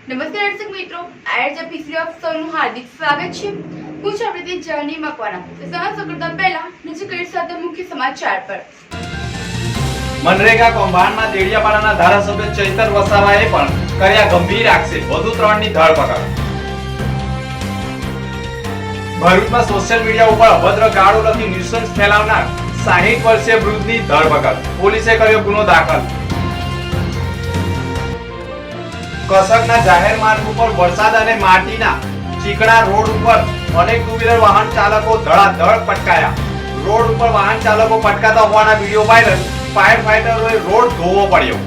નમસ્કાર દર્શક મિત્રો, આયર્જ એપિસોડ ઓફ સૌનું હાર્દિક સ્વાગત છે। હું છું આપણી જર્ની મકવાના। તો સમાચાર કરતા પહેલા નજર કરીએ સાથે મુખ્ય સમાચાર પર। મનરેગા કૌભાંડમાં દેડિયાપાડાના ધારાસભ્ય ચૈતર વસાવાએ પણ કર્યા ગંભીર આક્ષેપ, વધુ 3ની ધરપકડ। ભરૂચમાં સોશિયલ મીડિયા ઉપર અભદ્ર ગાળો લખી ન્યુસન્સ ફેલાવનાર 60 વર્ષીય વૃદ્ધની ધરપકડ, પોલીસે કર્યો ગુનો દાખલ। કસકના જાહેર માર્ગ ઉપર વરસાદ અને માટીના ચીકણા રોડ ઉપર અનેક ટુ વ્હીલર વાહન ચાલકો ધડાધડ પટકાયા। રોડ ઉપર વાહન ચાલકો પટકાતા હોવાના વિડીયો વાયરલ, ફાયર ફાઈટરોએ રોડ ધોવો પડ્યો।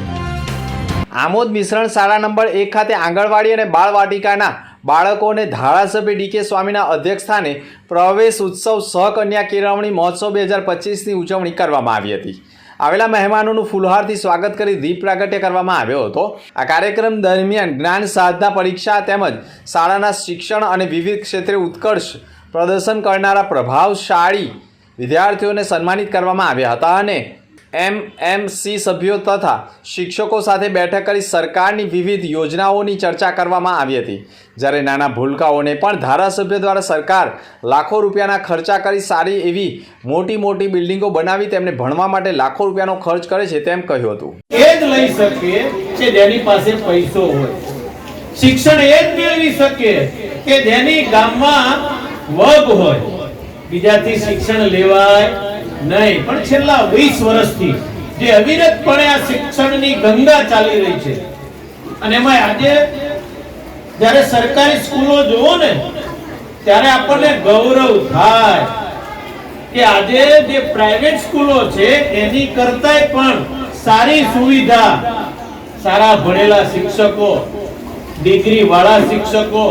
આમોદ મિશ્રણ શાળા નંબર 1 ખાતે આંગણવાડી અને બાળવાટિકાના બાળકોને ધારાસભ્ય ડી કે સ્વામીના અધ્યક્ષસ્થાને પ્રવેશ ઉત્સવ સહકન્યા કેળવણી મહોત્સવ 2025ની ઉજવણી કરવામાં આવી હતી। આવેલા મહેમાનોનું ફૂલહારથી સ્વાગત કરી દીપ પ્રાગટ્ય કરવામાં આવ્યો હતો। આ કાર્યક્રમ દરમિયાન જ્ઞાન સાધના પરીક્ષા તેમજ શાળાના શિક્ષણ અને વિવિધ ક્ષેત્રે ઉત્કર્ષ પ્રદર્શન કરનારા પ્રભાવશાળી વિદ્યાર્થીઓને સન્માનિત કરવામાં આવ્યા હતા અને એમએમસી સભ્યો તથા શિક્ષકો સાથે બેઠક કરી સરકારની વિવિધ યોજનાઓની ચર્ચા કરવામાં આવી હતી। જ્યારે નાના ભૂલકાઓને પણ ધારાસભ્ય દ્વારા સરકાર લાખો રૂપિયાના ખર્ચા કરી સારી એવી મોટી મોટી બિલ્ડિંગો બનાવી તેમને ભણવા માટે લાખો રૂપિયાનો ખર્ચ કરે છે તેમ કહ્યું હતું। એ જ લઈ શકે કે જેની પાસે પૈસો હોય, શિક્ષણ એ જ મેળવી શકે કે જેની ગામમાં વગ હોય। બીજાથી શિક્ષણ લેવાય નહીં, પણ છેલ્લા 20 વર્ષથી જે અવિરતપણે આ શિક્ષણની ગંગા ચાલી રહી છે અને એમાં આજે જ્યારે સરકારી સ્કૂલો જોવો ને ત્યારે આપણને ગૌરવ થાય કે આજે જે પ્રાઇવેટ સ્કૂલો છે એની કરતાંય પણ સારી સુવિધા, સારા ભણેલા શિક્ષકો, ડિગ્રી વાળા શિક્ષકો,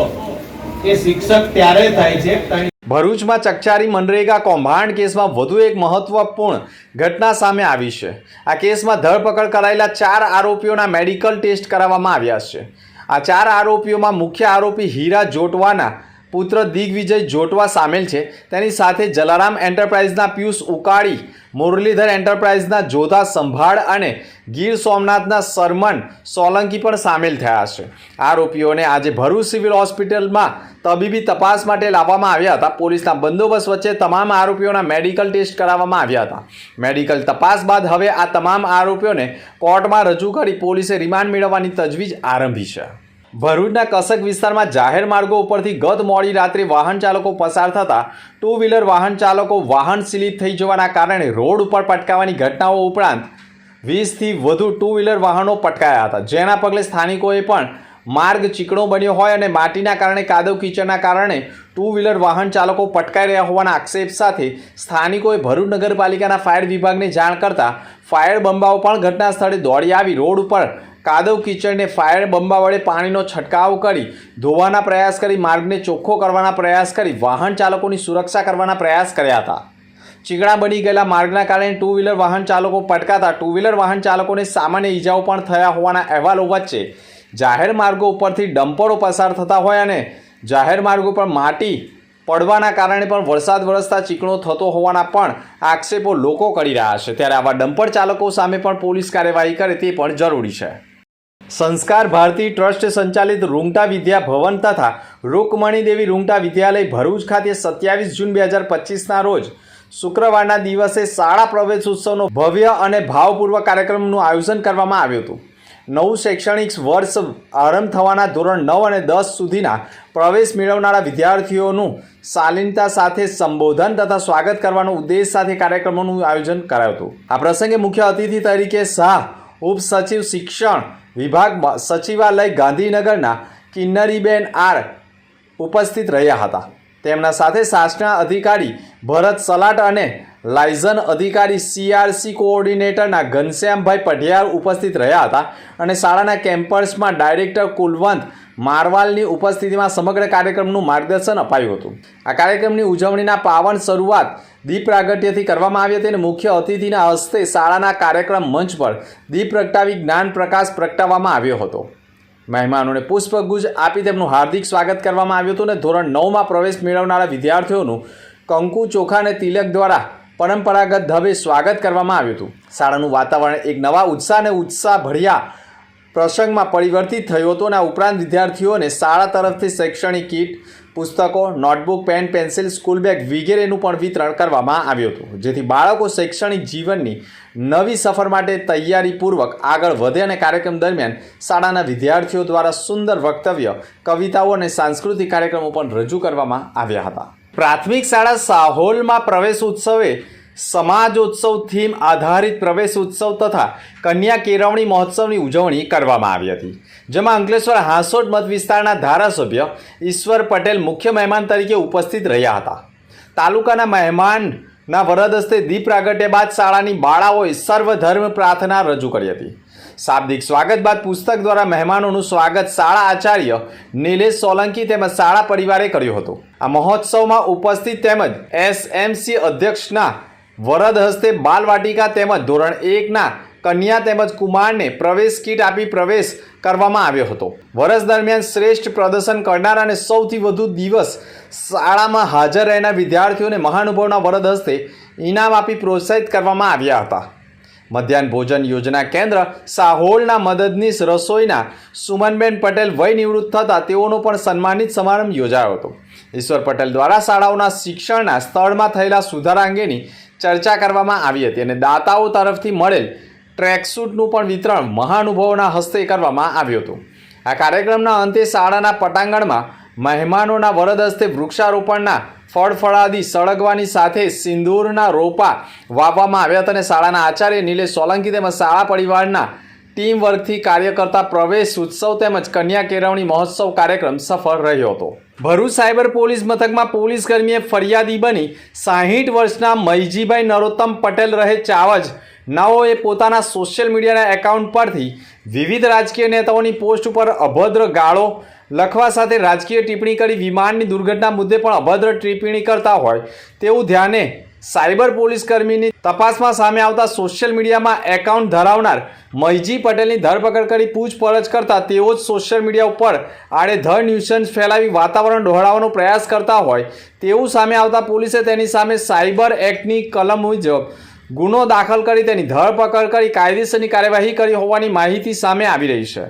એ શિક્ષક ત્યારે થાય છે। ભરૂચમાં ચકચારી મનરેગા કૌભાંડ કેસમાં વધુ એક મહત્વપૂર્ણ ઘટના સામે આવી છે। આ કેસમાં ધરપકડ કરાયેલા 4 આરોપીઓના મેડિકલ ટેસ્ટ કરાવવામાં આવ્યા છે। આ 4 આરોપીઓમાં મુખ્ય આરોપી હીરા જોટવાના પુત્ર દિગ્વિજય જોટવા સામેલ છે। તેની સાથે જલારામ એન્ટરપ્રાઇઝના પિયુષ ઉકાળી, મુરલીધર એન્ટરપ્રાઇઝના જોધા સંભાળ અને ગીર સોમનાથના સરમન સોલંકી પણ સામેલ થયા છે। આરોપીઓને આજે ભરૂચ સિવિલ હોસ્પિટલમાં તબીબી તપાસ માટે લાવવામાં આવ્યા હતા। પોલીસના બંદોબસ્ત વચ્ચે તમામ આરોપીઓના મેડિકલ ટેસ્ટ કરાવવામાં આવ્યા હતા। મેડિકલ તપાસ બાદ હવે આ તમામ આરોપીઓને કોર્ટમાં રજૂ કરી પોલીસે રિમાન્ડ મેળવવાની તજવીજ આરંભી છે। ભરૂચના કસક વિસ્તારમાં જાહેર માર્ગો ઉપરથી ગત મોડી રાત્રે વાહન ચાલકો પસાર થતા ટુ વ્હીલર વાહન ચાલકો વાહન સ્લીપ થઈ જવાના કારણે રોડ ઉપર પટકાવવાની ઘટનાઓ ઉપરાંત 20થી વધુ ટુ વ્હીલર વાહનો પટકાયા હતા। જેના પગલે સ્થાનિકોએ પણ માર્ગ ચીકણો બન્યો હોય અને માટીના કારણે કાદવ કીચડના કારણે ટુ વ્હીલર વાહન ચાલકો પટકાઈ રહ્યા હોવાના આક્ષેપ સાથે સ્થાનિકોએ ભરૂચ નગરપાલિકાના ફાયર વિભાગને જાણ કરતા ફાયર બંબાઓ પણ ઘટના સ્થળે દોડી આવી રોડ ઉપર કાદવ કીચડને ફાયર બંબા વડે પાણીનો છંટકાવ કરી ધોવાના પ્રયાસ કરી માર્ગને ચોખ્ખો કરવાના પ્રયાસ કરી વાહન ચાલકોની સુરક્ષા કરવાના પ્રયાસ કર્યા હતા। ચીકણા બની ગયેલા માર્ગના કારણે ટુ વ્હીલર વાહન ચાલકો પટકાતા ટુ વ્હીલર વાહન ચાલકોને સામાન્ય ઈજાઓ પણ થયા હોવાના અહેવાલો વચ્ચે જાહેર માર્ગો ઉપરથી ડમ્પરો પસાર થતા હોય અને જાહેર માર્ગો પર માટી પડવાના કારણે પણ વરસાદ વરસતા ચીકણો થતો હોવાના પણ આક્ષેપો લોકો કરી રહ્યા છે। ત્યારે આવા ડમ્પર ચાલકો સામે પણ પોલીસ કાર્યવાહી કરે તે પણ જરૂરી છે। સંસ્કાર ભારતી ટ્રસ્ટ સંચાલિત રૂંગટા વિદ્યા ભવન તથા રૂકમણી દેવી રૂંગટા વિદ્યાલય ભરૂચ ખાતે 27 જૂન 2025ના રોજ શુક્રવારના દિવસે શાળા પ્રવેશ ઉત્સવનો ભવ્ય અને ભાવપૂર્વક કાર્યક્રમનું આયોજન કરવામાં આવ્યું હતું। નવું શૈક્ષણિક વર્ષ આરંભ થવાના ધોરણ 9 અને 10 સુધીના પ્રવેશ મેળવનારા વિદ્યાર્થીઓનું શાલીનતા સાથે સંબોધન તથા સ્વાગત કરવાનો ઉદ્દેશ સાથે કાર્યક્રમોનું આયોજન કરાયું હતું। આ પ્રસંગે મુખ્ય અતિથિ તરીકે શાહ ઉપસચિવ શિક્ષણ વિભાગ સચિવાલય ગાંધીનગરના કિન્નરીબેન આર ઉપસ્થિત રહ્યા હતા। તેમના સાથે શાસના અધિકારી ભરત સલાટ અને લાયઝન અધિકારી CRC કોઓર્ડિનેટરના ઘનશ્યામભાઈ પઢિયાર ઉપસ્થિત રહ્યા હતા અને શાળાના કેમ્પસમાં ડાયરેક્ટર કુલવંત મારવાલની ઉપસ્થિતિમાં સમગ્ર કાર્યક્રમનું માર્ગદર્શન અપાયું હતું। આ કાર્યક્રમની ઉજવણીના પાવન શરૂઆત દીપ પ્રાગટ્યથી કરવામાં આવી હતી અને મુખ્ય અતિથિના હસ્તે શાળાના કાર્યક્રમ મંચ પર દીપ પ્રગટાવી જ્ઞાન પ્રકાશ પ્રગટાવવામાં આવ્યો હતો। મહેમાનોને પુષ્પગુચ્છ આપી તેમનું હાર્દિક સ્વાગત કરવામાં આવ્યું હતું અને ધોરણ 9માં પ્રવેશ મેળવનારા વિદ્યાર્થીઓનું કંકુ ચોખા અને તિલક દ્વારા પરંપરાગત ઢબે સ્વાગત કરવામાં આવ્યું હતું। શાળાનું વાતાવરણ એક નવા ઉત્સાહ અને ઉત્સાહ ભર્યા પ્રસંગમાં પરિવર્તિત થયું હતું અને આ ઉપરાંત વિદ્યાર્થીઓને શાળા તરફથી શૈક્ષણિક કીટ, પુસ્તકો, notebook, pen, pencil, school bag વગેરેનું પણ વિતરણ કરવામાં આવ્યું હતું, જેથી બાળકો શૈક્ષણિક જીવનની નવી સફર માટે તૈયારીપૂર્વક આગળ વધે અને કાર્યક્રમ દરમિયાન શાળાના વિદ્યાર્થીઓ દ્વારા સુંદર વક્તવ્ય, કવિતાઓ અને સાંસ્કૃતિક કાર્યક્રમો પણ રજૂ કરવામાં આવ્યા હતા. પ્રાથમિક શાળા સાહોલમાં પ્રવેશ ઉત્સવે સમાજોત્સવ થીમ આધારિત પ્રવેશ ઉત્સવ તથા કન્યા કેળવણી મહોત્સવની ઉજવણી કરવામાં આવી હતી, જેમાં અંકલેશ્વર હાંસોટ મત વિસ્તારના ધારાસભ્ય ઈશ્વર પટેલ મુખ્ય મહેમાન તરીકે ઉપસ્થિત રહ્યા હતા. તાલુકાના મહેમાનના વરદ હસ્તે દીપ પ્રાગટ્ય બાદ શાળાની બાળાઓએ સર્વધર્મ પ્રાર્થના રજૂ કરી હતી. શાબ્દિક સ્વાગત બાદ પુસ્તક દ્વારા મહેમાનોનું સ્વાગત શાળા આચાર્ય નિલેશ સોલંકી તેમજ શાળા પરિવારે કર્યું હતું. આ મહોત્સવમાં ઉપસ્થિત તેમજ SMC અધ્યક્ષના વરદ હસ્તે બાલવાટિકા તેમજ ધોરણ 1ના કન્યા તેમજ કુમારને પ્રવેશ કીટ આપી પ્રવેશ કરવામાં આવ્યો હતો. વર્ષ દરમિયાન શ્રેષ્ઠ પ્રદર્શન કરનાર અને સૌથી વધુ દિવસ શાળામાં હાજર રહેનાર વિદ્યાર્થીઓને મહાનુભાવના વરદ હસ્તે ઇનામ આપી પ્રોત્સાહિત કરવામાં આવ્યા હતા. મધ્યાહન ભોજન યોજના કેન્દ્ર સાહોલના મદદનીશ રસોઈના સુમનબેન પટેલ વય નિવૃત્ત થતાં તેઓનો પણ સન્માનિત સમારંભ યોજાયો હતો. ઈશ્વર પટેલ દ્વારા શાળાઓના શિક્ષણના સ્તરમાં થયેલા સુધારા અંગેની ચર્ચા કરવામાં આવી હતી અને દાતાઓ તરફથી મળેલ ટ્રેકસૂટનું પણ વિતરણ મહાનુભાવોના હસ્તે કરવામાં આવ્યું હતું. આ કાર્યક્રમના અંતે શાળાના પટાંગણમાં મહેમાનોના વરદ હસ્તે વૃક્ષારોપણના ફળફળાદી સળગવાની સાથે સિંદૂરના રોપા વાવવામાં આવ્યા હતા અને શાળાના આચાર્ય નિલેશ સોલંકી તેમજ શાળા પરિવારના ટીમ વર્કથી કાર્ય કરતા પ્રવેશ ઉત્સવ તેમજ કન્યા કેળવણી મહોત્સવ કાર્યક્રમ સફળ રહ્યો હતો. ભરૂચ સાયબર પોલીસ મથકમાં પોલીસ કર્મીએ ફરિયાદી બની 60 વર્ષના મૈજીભાઈ નરોત્તમ પટેલ રહે ચાવજ નાઓએ પોતાના સોશિયલ મીડિયાના એકાઉન્ટ પરથી વિવિધ રાજકીય નેતાઓની પોસ્ટ ઉપર અભદ્ર ગાળો લખવા સાથે રાજકીય ટિપ્પણી કરી વિમાનની દુર્ઘટના મુદ્દે પણ અભદ્ર ટિપ્પણી કરતા હોય તેવું ધ્યાને સાયબર પોલીસ કર્મીની તપાસમાં સામે આવતા સોશિયલ મીડિયામાં એકાઉન્ટ ધરાવનાર મૈજી પટેલની ધરપકડ કરી પૂછપરછ કરતા તેઓ જ સોશિયલ મીડિયા ઉપર આડેધડ ન્યુસન્સ ફેલાવી વાતાવરણ ડહોળવાનો પ્રયાસ કરતા હોય તેવું સામે આવતા પોલીસે તેની સામે સાયબર એક્ટની કલમ મુજબ ગુનો દાખલ કરી તેની ધરપકડ કરી કાયદેસરની કાર્યવાહી કરી હોવાની માહિતી સામે આવી રહી છે.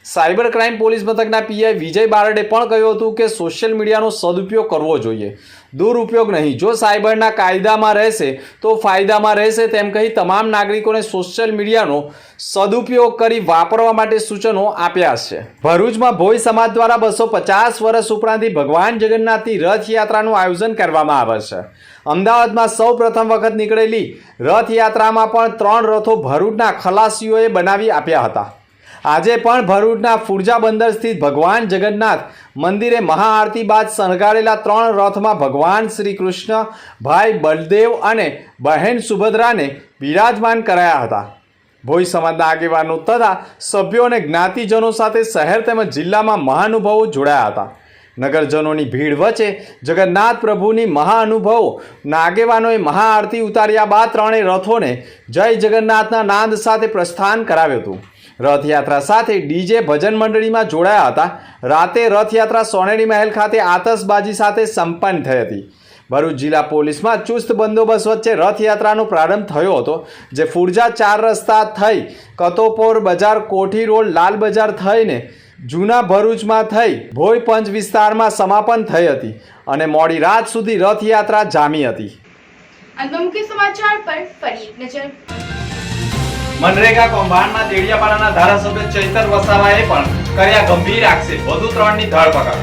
સાયબર ક્રાઇમ પોલીસ મથકના PI વિજય બારડે પણ કહ્યું હતું કે સોશિયલ મીડિયાનો સદુપયોગ કરવો જોઈએ, દુરુપયોગ નહીં. જો સાયબરના કાયદામાં રહેશે તો ફાયદામાં રહેશે તેમ કહી તમામ નાગરિકોને સોશિયલ મીડિયાનો સદુપયોગ કરી વાપરવા માટે સૂચનો આપ્યા છે. ભરૂચમાં ભોઈ સમાજ દ્વારા 250 વર્ષ ઉપરાંતથી ભગવાન જગન્નાથની રથયાત્રાનું આયોજન કરવામાં આવે છે. અમદાવાદમાં સૌ પ્રથમ વખત નીકળેલી રથયાત્રામાં પણ 3 રથો ભરૂચના ખલાસીઓએ બનાવી આપ્યા હતા. આજે પણ ભરૂચના ફુરજા બંદર સ્થિત ભગવાન જગન્નાથ મંદિરે મહાઆરતી બાદ શણગારેલા 3 રથમાં ભગવાન શ્રી કૃષ્ણ, ભાઈ બલદેવ અને બહેન સુભદ્રાને બિરાજમાન કરાયા હતા. ભોઈ સમાજના આગેવાનો તથા સભ્યો અને જ્ઞાતિજનો સાથે શહેર તેમજ જિલ્લામાં મહાનુભાવો જોડાયા હતા. નગરજનોની ભીડ વચ્ચે જગન્નાથ પ્રભુની મહાનુભાવો આગેવાનોએ મહાઆરતી ઉતાર્યા બાદ 3 રથોને જય જગન્નાથના નાદ સાથે પ્રસ્થાન કરાવ્યું હતું. રથયાત્રા સાથે ડીજે ભજન મંડળીમાં જોડાયા હતા. રાતે રથયાત્રા સોનેરી મહેલ ખાતે આતશબાજી સાથે સંપન્ન થઈ હતી. ભરૂચ જિલ્લા પોલીસમાં ચુસ્ત બંદોબસ્ત વચ્ચે રથયાત્રાનો પ્રારંભ થયો હતો, જે ફુરજા 4 રસ્તા થઈ કતોપોર બજાર, કોઠી રોડ, લાલ બજાર થઈને જૂના ભરૂચમાં થઈ ભોઈ પંચ વિસ્તારમાં સમાપન થઈ હતી અને મોડી રાત સુધી રથયાત્રા જામી હતી. અંતમાં મુખ્ય સમાચાર પર ફરી એક નજર. મનરેગા કૌભાંડમાં દેડિયાપાડાના ધારાસભ્ય ચૈતર વસાવાએ પણ કર્યા ગંભીર આક્ષેપ, વધુ 3ની ધરપકડ.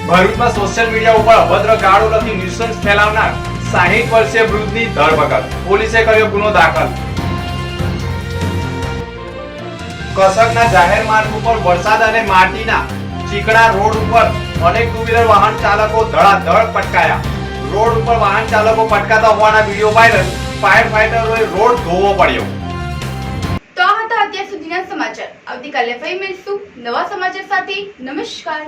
ભરૂચમાં સોશિયલ મીડિયા ઉપર અભદ્ર ગાળો લખી ન્યુસન્સ ફેલાવનાર 60 વર્ષીય વૃદ્ધની ધરપકડ, પોલીસે કર્યો ગુનો દાખલ. કસકના જાહેર માર્ગ ઉપર વરસાદ અને માટીના ચીકણા રોડ ઉપર અનેક ટુ વ્હીલર વાહન ચાલકો ધડાધડ પટકાયા. રોડ ઉપર વાહન ચાલકો પટકાતા હોવાના વિડીયો વાયરલ. ફાયર ફાઈટરોએ રોડ ધોવો પડ્યો. તો આ હતા અત્યાર સુધીના સમાચાર. આવતીકાલે ફરી મળીશું નવા સમાચાર સાથે. નમસ્કાર.